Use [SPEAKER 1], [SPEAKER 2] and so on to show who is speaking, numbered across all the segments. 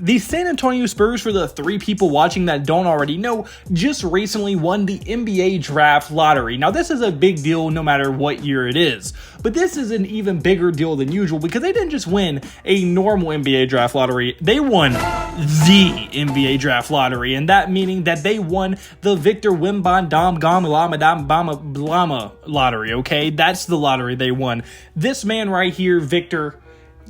[SPEAKER 1] The San Antonio Spurs, for the 3 people watching that don't already know, just recently won the NBA draft lottery. Now, this is a big deal no matter what year it is, but this is an even bigger deal than usual because they didn't just win a normal NBA draft lottery, they won the NBA draft lottery, and that meaning that they won the Victor Wembanyama lottery, okay? That's the lottery they won. This man right here, Victor,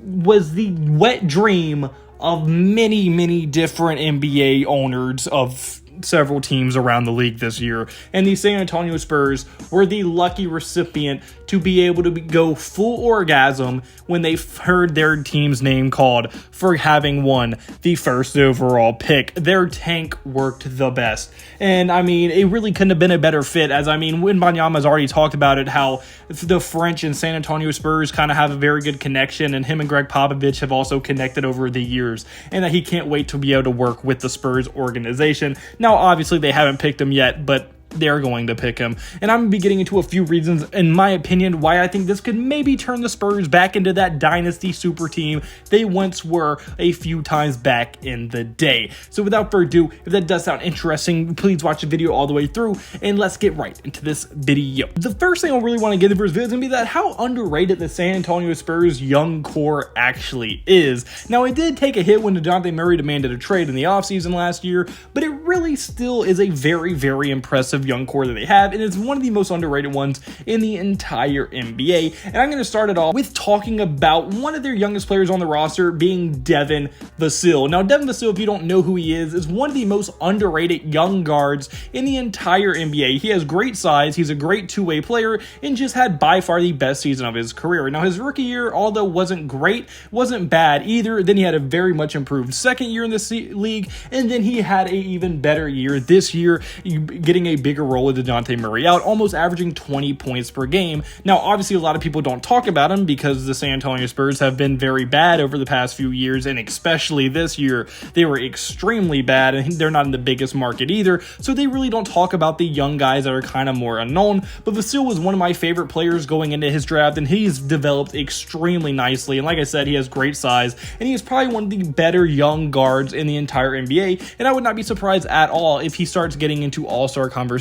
[SPEAKER 1] was the wet dream of many different NBA owners of several teams around the league this year, and the San Antonio Spurs were the lucky recipient to be able to go full orgasm when they heard their team's name called for having won the first overall pick. Their tank worked the best, and I mean, it really couldn't have been a better fit, as I mean, Wanyama has already talked about it, how the French and San Antonio Spurs kind of have a very good connection, and him and Greg Popovich have also connected over the years, and that he can't wait to be able to work with the Spurs organization. Now, obviously, they haven't picked him yet, but they're going to pick him. And I'm going to be getting into a few reasons, in my opinion, why I think this could maybe turn the Spurs back into that dynasty super team they once were a few times back in the day. So without further ado, if that does sound interesting, please watch the video all the way through, and let's get right into this video. The first thing I really want to get in the first video is going to be that how underrated the San Antonio Spurs young core actually is. Now, it did take a hit when Dejounte Murray demanded a trade in the offseason last year, but it really still is a very impressive young core that they have, and it's one of the most underrated ones in the entire NBA. And I'm going to start it off with talking about one of their youngest players on the roster being Devin Vassell. Now, Devin Vassell, if you don't know who he is one of the most underrated young guards in the entire NBA. He has great size, he's a great two-way player, and just had by far the best season of his career. Now, his rookie year, although wasn't great, wasn't bad either. Then he had a very much improved second year in the league, and then he had a even better year this year, getting a bigger role with Dejounte Murray out, almost averaging 20 points per game. Now, obviously, a lot of people don't talk about him because the San Antonio Spurs have been very bad over the past few years, and especially this year, they were extremely bad, and they're not in the biggest market either, so they really don't talk about the young guys that are kind of more unknown. But Vassell was one of my favorite players going into his draft, and he's developed extremely nicely, and like I said, he has great size, and he is probably one of the better young guards in the entire NBA, and I would not be surprised at all if he starts getting into all-star conversations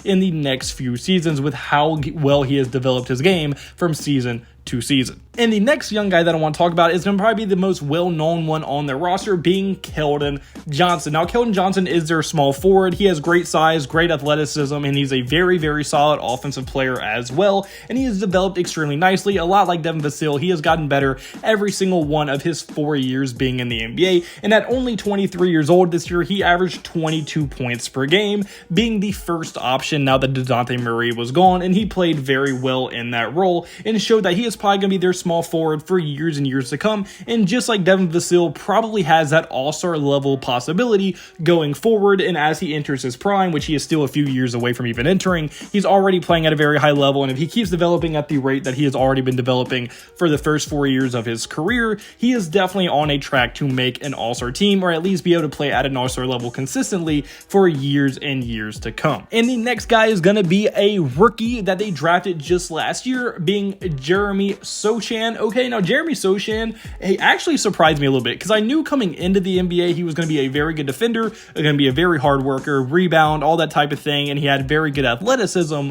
[SPEAKER 1] in the next few seasons with how well he has developed his game from season to season. And the next young guy that I want to talk about is going to probably be the most well-known one on their roster, being Kelton Johnson. Now, Kelton Johnson is their small forward. He has great size, great athleticism, and he's a very solid offensive player as well. And he has developed extremely nicely. A lot like Devin Vassell, he has gotten better every single one of his 4 years being in the NBA. And at only 23 years old this year, he averaged 22 points per game, being the first option now that Dejounte Murray was gone. And he played very well in that role and showed that he is probably going to be their small forward for years and years to come, and just like Devin Vassell probably has that all-star level possibility going forward, and as he enters his prime, which he is still a few years away from even entering, he's already playing at a very high level, and if he keeps developing at the rate that he has already been developing for the first 4 years of his career, he is definitely on a track to make an all-star team, or at least be able to play at an all-star level consistently for years and years to come. And the next guy is going to be a rookie that they drafted just last year, being Jeremy Sochan. Okay, now Jeremy Sochan, he actually surprised me a little bit because I knew coming into the NBA he was going to be a very good defender, going to be a very hard worker, rebound, all that type of thing, and he had very good athleticism.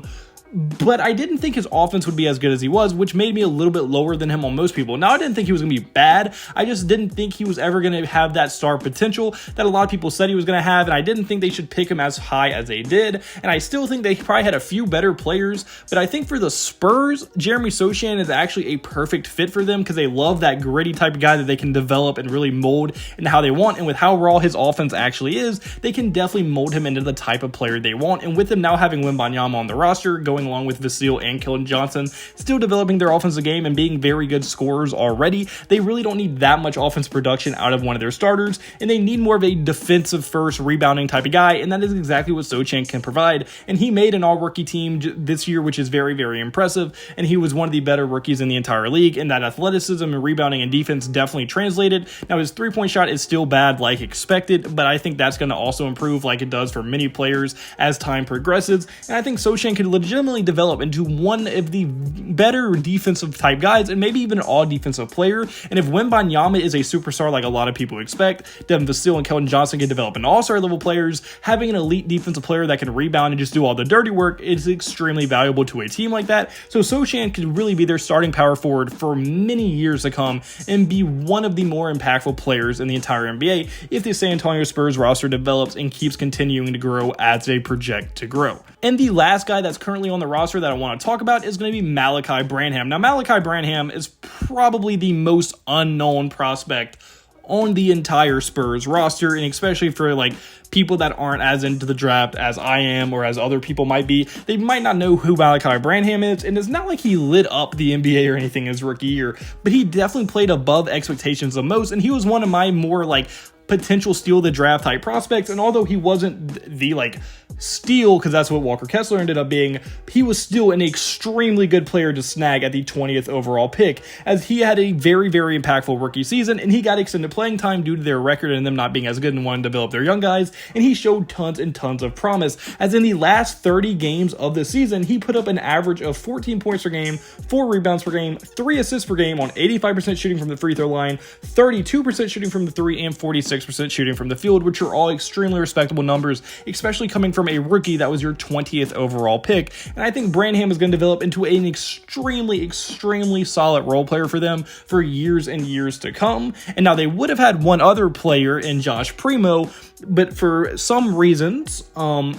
[SPEAKER 1] But I didn't think his offense would be as good as he was, which made me a little bit lower than him on most people. Now, I didn't think he was going to be bad. I just didn't think he was ever going to have that star potential that a lot of people said he was going to have, and I didn't think they should pick him as high as they did. And I still think they probably had a few better players, but I think for the Spurs, Jeremy Sochan is actually a perfect fit for them because they love that gritty type of guy that they can develop and really mold into how they want. And with how raw his offense actually is, they can definitely mold him into the type of player they want. And with them now having Wembanyama on the roster, going along with Vassell and Kelton Johnson, still developing their offensive game and being very good scorers already, they really don't need that much offense production out of one of their starters, and they need more of a defensive first rebounding type of guy, and that is exactly what Sochan can provide. And he made an all-rookie team this year, which is very impressive, and he was one of the better rookies in the entire league, and that athleticism and rebounding and defense definitely translated. Now, his three-point shot is still bad like expected, but I think that's going to also improve like it does for many players as time progresses, and I think Sochan could legitimately legitimately develop into one of the better defensive type guys, and maybe even an all defensive player. And if Wanyama is a superstar like a lot of people expect, Devin Vassell and Kelton Johnson can develop into all-star level players. Having an elite defensive player that can rebound and just do all the dirty work is extremely valuable to a team like that. So Sochan could really be their starting power forward for many years to come and be one of the more impactful players in the entire NBA if the San Antonio Spurs roster develops and keeps continuing to grow as they project to grow. And the last guy that's currently on the roster that I want to talk about is going to be Malachi Branham. Now, Malachi Branham is probably the most unknown prospect on the entire Spurs roster, and especially for like people that aren't as into the draft as I am or as other people might be, they might not know who Malachi Branham is. And it's not like he lit up the NBA or anything his rookie year, but he definitely played above expectations of most, and he was one of my more like potential steal the draft type prospects. And although he wasn't the like steal, because that's what Walker Kessler ended up being, he was still an extremely good player to snag at the 20th overall pick, as he had a very, very impactful rookie season, and he got extended playing time due to their record and them not being as good and wanting to develop their young guys. And he showed tons and tons of promise, as in the last 30 games of the season, he put up an average of 14 points per game, 4 rebounds per game, 3 assists per game on 85% shooting from the free throw line, 32% shooting from the 3, and 46% shooting from the field, which are all extremely respectable numbers, especially coming from a rookie that was your 20th overall pick. And I think Branham is going to develop into an extremely, extremely solid role player for them for years and years to come. And now they would have had one other player in Josh Primo, but for some reasons,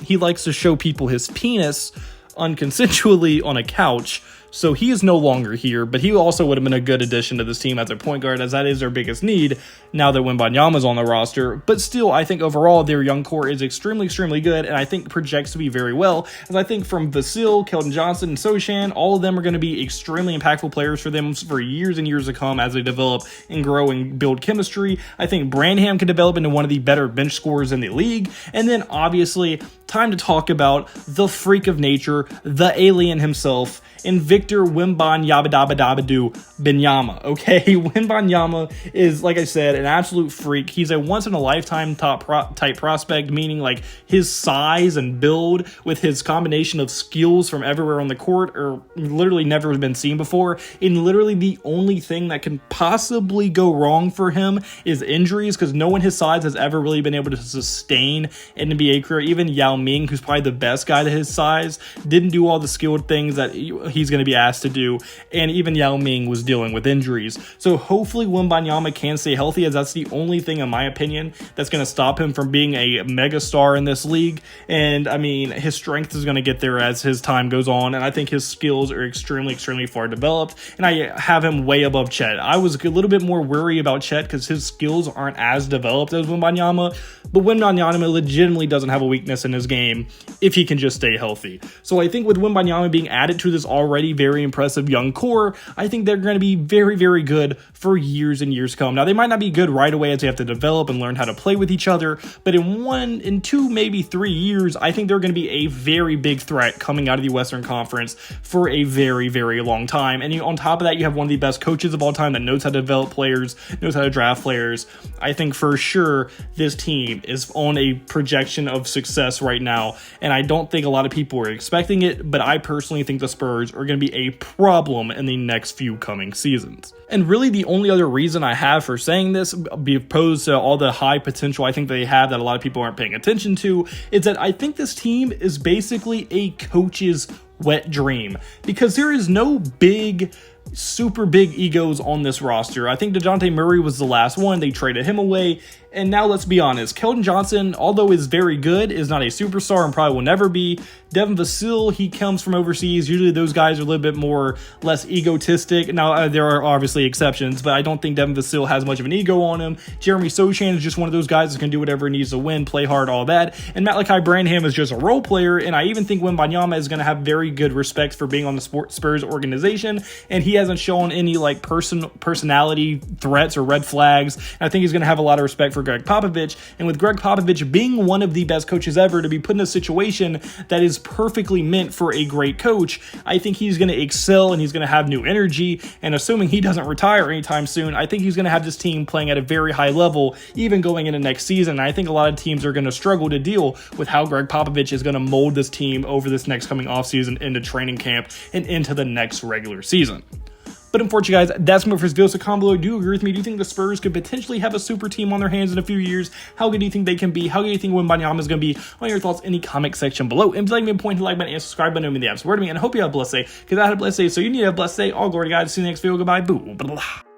[SPEAKER 1] he likes to show people his penis unconsensually on a couch. So he is no longer here, but he also would have been a good addition to this team as a point guard, as that is their biggest need now that Wanyama is on the roster. But still, I think overall their young core is extremely, extremely good, and I think projects to be very well, as I think from Vassell, Kelton Johnson, and Sochan, all of them are going to be extremely impactful players for them for years and years to come as they develop and grow and build chemistry. I think Branham can develop into one of the better bench scorers in the league. And then obviously, time to talk about the freak of nature, the alien himself, and Victor Wembanyama, okay? Wembanyama is, like I said, an absolute freak. He's a once-in-a-lifetime type prospect, meaning like his size and build with his combination of skills from everywhere on the court are literally never been seen before. And literally the only thing that can possibly go wrong for him is injuries, because no one his size has ever really been able to sustain an NBA career. Even Yao Ming, who's probably the best guy to his size, didn't do all the skilled things that he's going to be asked to do, and even Yao Ming was dealing with injuries. So hopefully Wembanyama can stay healthy, as that's the only thing, in my opinion, that's going to stop him from being a mega star in this league. And I mean, his strength is going to get there as his time goes on, and I think his skills are extremely, extremely far developed, and I have him way above Chet. I was a little bit more worried about Chet because his skills aren't as developed as Wembanyama, but Wembanyama legitimately doesn't have a weakness in his game if he can just stay healthy. So I think with Wembanyama being added to this already very impressive young core, I think they're going to be very, very good for years and years to come. Now, they might not be good right away, as they have to develop and learn how to play with each other, but in 2, maybe 3 years, I think they're going to be a very big threat coming out of the Western Conference for a very, very long time. And on top of that, you have one of the best coaches of all time that knows how to develop players, knows how to draft players. I think for sure this team is on a projection of success right now, and I don't think a lot of people are expecting it, but I personally think the Spurs are going to be a problem in the next few coming seasons. And really the only other reason I have for saying this, opposed to all the high potential I think they have that a lot of people aren't paying attention to, is that I think this team is basically a coach's wet dream, because there is no super big egos on this roster. I think Dejounte Murray was the last one. They traded him away. And now let's be honest, Kelton Johnson, although is very good, is not a superstar and probably will never be. Devin Vassell, he comes from overseas. Usually those guys are a little bit less egotistic. Now, there are obviously exceptions, but I don't think Devin Vassell has much of an ego on him. Jeremy Sochan is just one of those guys that's going to do whatever he needs to win, play hard, all that. And Malachi Branham is just a role player, and I even think Wembanyama is going to have very good respect for being on the Spurs organization, and he hasn't shown any like personality threats or red flags. And I think he's going to have a lot of respect for for Greg Popovich. And with Greg Popovich being one of the best coaches ever to be put in a situation that is perfectly meant for a great coach, I think he's going to excel and he's going to have new energy. And assuming he doesn't retire anytime soon, I think he's going to have this team playing at a very high level, even going into next season. And I think a lot of teams are going to struggle to deal with how Greg Popovich is going to mold this team over this next coming offseason into training camp and into the next regular season. But unfortunately, guys, that's my first video. So comment below, do you agree with me? Do you think the Spurs could potentially have a super team on their hands in a few years? How good do you think they can be? How good do you think Wanyama is going to be? On your thoughts in the comment section below. And please leave me a point to like button and subscribe button. It means the absolute word to me. And I hope you have a blessed day, because I had a blessed day. So you need to have a blessed day. All glory to God. See you in the next video. Goodbye. Boo. Blah, blah.